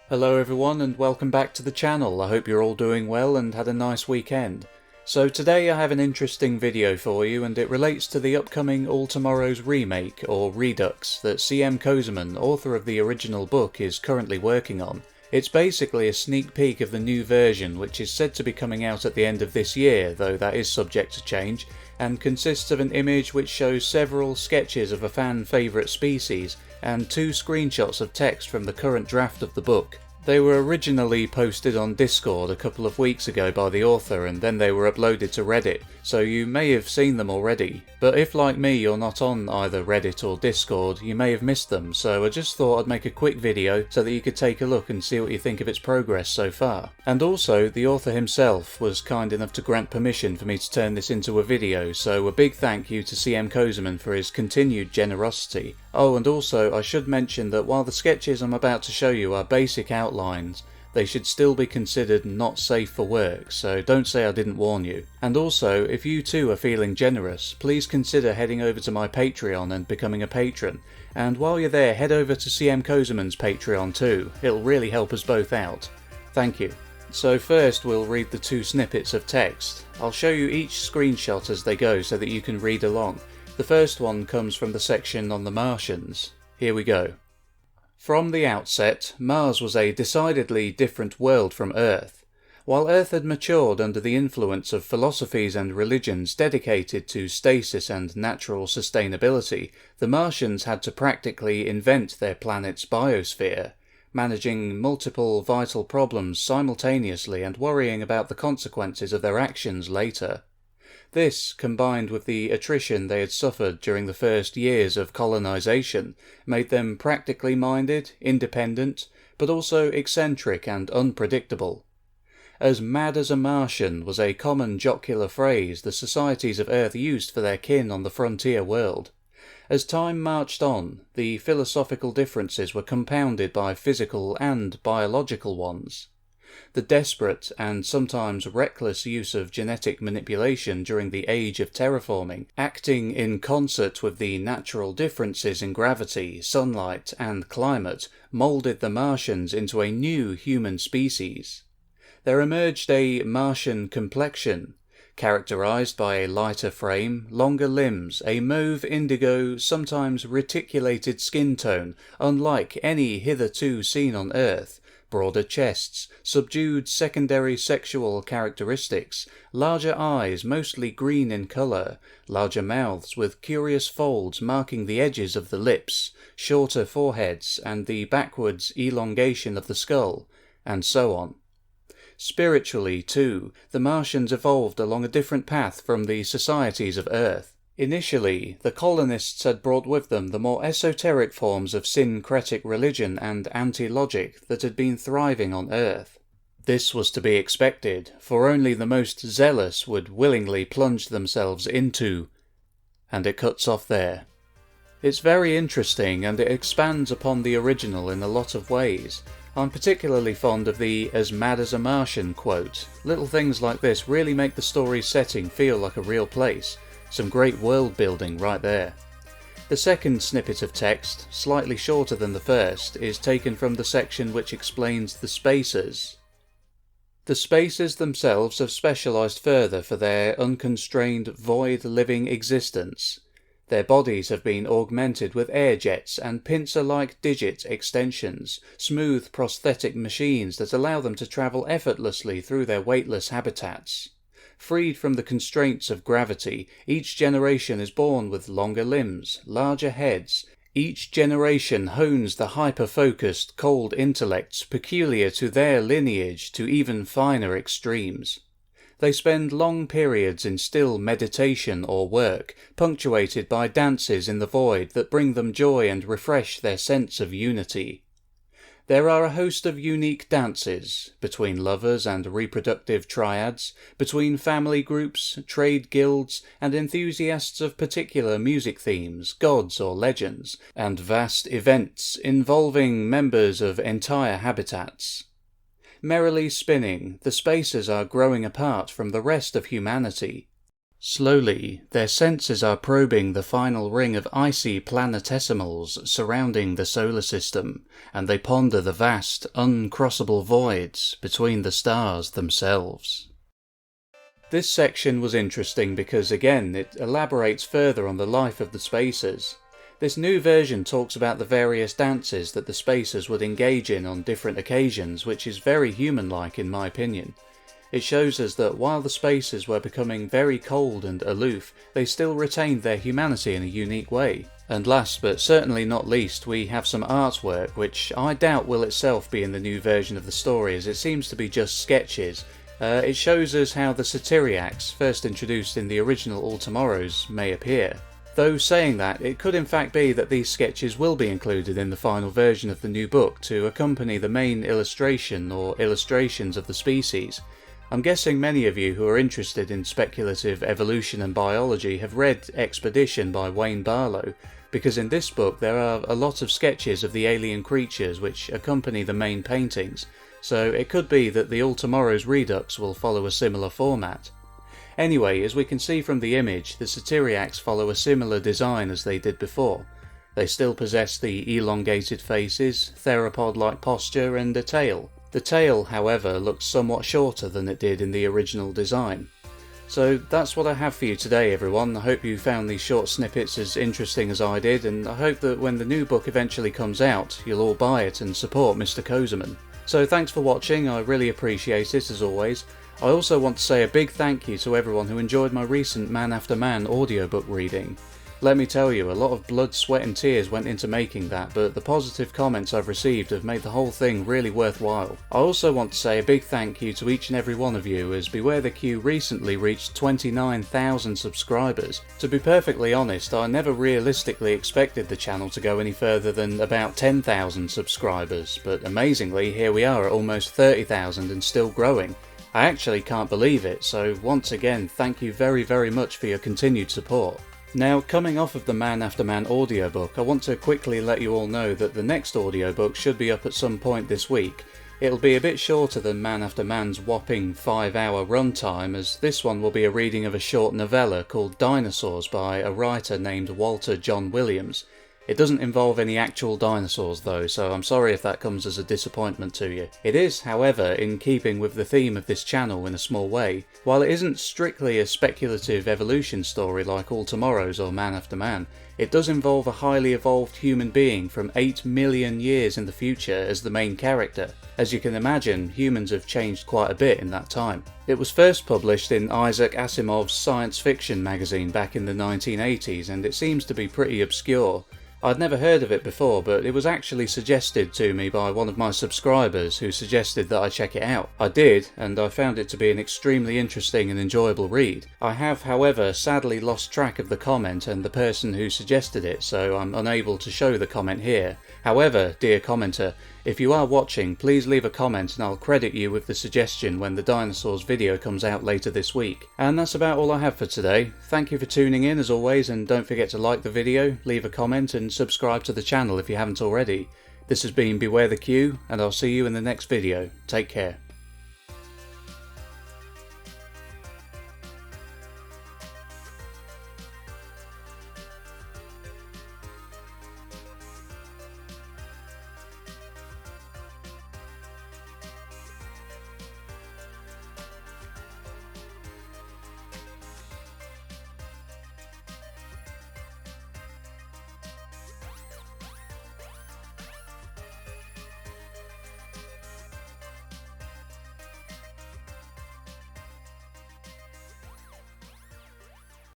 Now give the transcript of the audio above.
Hello everyone and welcome back to the channel. I hope you're all doing well and had a nice weekend. So today I have an interesting video for you, and it relates to the upcoming All Tomorrow's remake, or Redux, that C.M. Kozeman, author of the original book, is currently working on. It's basically a sneak peek of the new version, which is said to be coming out at the end of this year, though that is subject to change, and consists of an image which shows several sketches of a fan favourite species, and 2 screenshots of text from the current draft of the book. They were originally posted on Discord a couple of weeks ago by the author, and then they were uploaded to Reddit, so you may have seen them already. But if, like me, you're not on either Reddit or Discord, you may have missed them, so I just thought I'd make a quick video so that you could take a look and see what you think of its progress so far. And also, the author himself was kind enough to grant permission for me to turn this into a video, so a big thank you to C.M. Kozeman for his continued generosity. Oh, and also I should mention that while the sketches I'm about to show you are basic outlines, they should still be considered not safe for work, so don't say I didn't warn you. And also, if you too are feeling generous, please consider heading over to my Patreon and becoming a patron. And while you're there, head over to CM Kozeman's Patreon too. It'll really help us both out. Thank you. So first we'll read the 2 snippets of text. I'll show you each screenshot as they go so that you can read along. The first one comes from the section on the Martians. Here we go. From the outset, Mars was a decidedly different world from Earth. While Earth had matured under the influence of philosophies and religions dedicated to stasis and natural sustainability, the Martians had to practically invent their planet's biosphere, managing multiple vital problems simultaneously and worrying about the consequences of their actions later. This, combined with the attrition they had suffered during the first years of colonization, made them practically minded, independent, but also eccentric and unpredictable. As mad as a Martian was a common jocular phrase the societies of Earth used for their kin on the frontier world. As time marched on, the philosophical differences were compounded by physical and biological ones. The desperate and sometimes reckless use of genetic manipulation during the age of terraforming, acting in concert with the natural differences in gravity, sunlight, and climate, moulded the Martians into a new human species. There emerged a Martian complexion, characterized by a lighter frame, longer limbs, a mauve indigo, sometimes reticulated skin tone, unlike any hitherto seen on Earth, broader chests, subdued secondary sexual characteristics, larger eyes mostly green in colour, larger mouths with curious folds marking the edges of the lips, shorter foreheads and the backwards elongation of the skull, and so on. Spiritually, too, the Martians evolved along a different path from the societies of Earth. Initially, the colonists had brought with them the more esoteric forms of syncretic religion and anti-logic that had been thriving on Earth. This was to be expected, for only the most zealous would willingly plunge themselves into... And it cuts off there. It's very interesting, and it expands upon the original in a lot of ways. I'm particularly fond of the "as mad as a Martian" quote. Little things like this really make the story's setting feel like a real place. Some great world building right there. The second snippet of text, slightly shorter than the first, is taken from the section which explains the spacers. The spacers themselves have specialised further for their unconstrained, void-living existence. Their bodies have been augmented with air jets and pincer-like digit extensions, smooth prosthetic machines that allow them to travel effortlessly through their weightless habitats. Freed from the constraints of gravity, each generation is born with longer limbs, larger heads. Each generation hones the hyper-focused, cold intellects peculiar to their lineage to even finer extremes. They spend long periods in still meditation or work, punctuated by dances in the void that bring them joy and refresh their sense of unity. There are a host of unique dances, between lovers and reproductive triads, between family groups, trade guilds, and enthusiasts of particular music themes, gods or legends, and vast events involving members of entire habitats. Merrily spinning, the spacers are growing apart from the rest of humanity. Slowly, their senses are probing the final ring of icy planetesimals surrounding the solar system, and they ponder the vast, uncrossable voids between the stars themselves. This section was interesting because, again, it elaborates further on the life of the Spacers. This new version talks about the various dances that the Spacers would engage in on different occasions, which is very human-like in my opinion. It shows us that while the Spacers were becoming very cold and aloof, they still retained their humanity in a unique way. And last but certainly not least, we have some artwork which I doubt will itself be in the new version of the story, as it seems to be just sketches. It shows us how the Satyriacs, first introduced in the original All Tomorrows, may appear. Though saying that, it could in fact be that these sketches will be included in the final version of the new book to accompany the main illustration or illustrations of the species. I'm guessing many of you who are interested in speculative evolution and biology have read Expedition by Wayne Barlow, because in this book there are a lot of sketches of the alien creatures which accompany the main paintings, so it could be that the All Tomorrows Redux will follow a similar format. Anyway, as we can see from the image, the Satyriacs follow a similar design as they did before. They still possess the elongated faces, theropod-like posture and a tail. The tail, however, looks somewhat shorter than it did in the original design. So that's what I have for you today, everyone. I hope you found these short snippets as interesting as I did, and I hope that when the new book eventually comes out, you'll all buy it and support Mr. Kozeman. So thanks for watching, I really appreciate it as always. I also want to say a big thank you to everyone who enjoyed my recent Man After Man audiobook reading. Let me tell you, a lot of blood, sweat and tears went into making that, but the positive comments I've received have made the whole thing really worthwhile. I also want to say a big thank you to each and every one of you, as Beware the Q recently reached 29,000 subscribers. To be perfectly honest, I never realistically expected the channel to go any further than about 10,000 subscribers, but amazingly here we are at almost 30,000 and still growing. I actually can't believe it, so once again thank you very much for your continued support. Now, coming off of the Man After Man audiobook, I want to quickly let you all know that the next audiobook should be up at some point this week. It'll be a bit shorter than Man After Man's whopping 5-hour runtime, as this one will be a reading of a short novella called Dinosaurs by a writer named Walter John Williams. It doesn't involve any actual dinosaurs though, so I'm sorry if that comes as a disappointment to you. It is, however, in keeping with the theme of this channel in a small way. While it isn't strictly a speculative evolution story like All Tomorrows or Man After Man, it does involve a highly evolved human being from 8 million years in the future as the main character. As you can imagine, humans have changed quite a bit in that time. It was first published in Isaac Asimov's science fiction magazine back in the 1980s, and it seems to be pretty obscure. I'd never heard of it before, but it was actually suggested to me by one of my subscribers who suggested that I check it out. I did, and I found it to be an extremely interesting and enjoyable read. I have, however, sadly lost track of the comment and the person who suggested it, so I'm unable to show the comment here. However, dear commenter, if you are watching, please leave a comment and I'll credit you with the suggestion when the Dinosaurs video comes out later this week. And that's about all I have for today. Thank you for tuning in as always, and don't forget to like the video, leave a comment and subscribe to the channel if you haven't already. This has been Beware the Q, and I'll see you in the next video. Take care.